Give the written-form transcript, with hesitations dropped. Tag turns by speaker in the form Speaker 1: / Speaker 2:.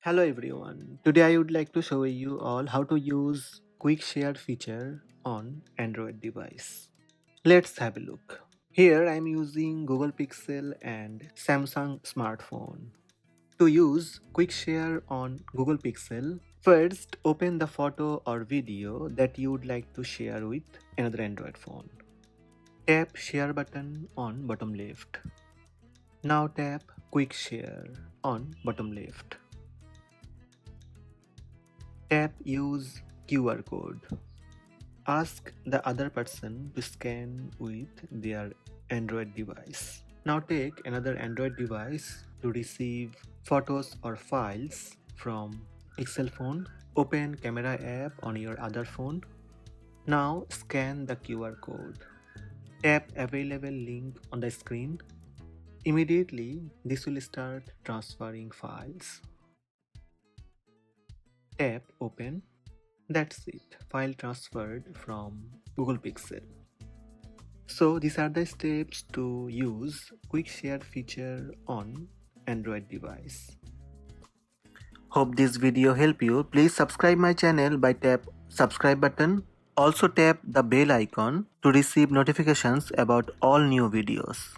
Speaker 1: Hello everyone. Today I would like to show you all how to use quick share feature on Android device. Let's have a look. Here I am using Google Pixel and Samsung smartphone. To use quick share on Google Pixel, first open the photo or video that you would like to share with another Android phone. Tap share button on bottom left. Now tap quick share on bottom left. Tap use QR code. Ask the other person to scan with their Android device. Now take another Android device to receive photos or files from Pixel phone. Open camera app on your other phone. Now scan the QR code. Tap available link on the screen. Immediately this will start transferring files. Tap open. That's it, file transferred from Google Pixel. So these are the steps to use quick share feature on Android device. Hope this video help you. Please subscribe my channel by tap subscribe button. Also tap the bell icon to receive notifications about all new videos.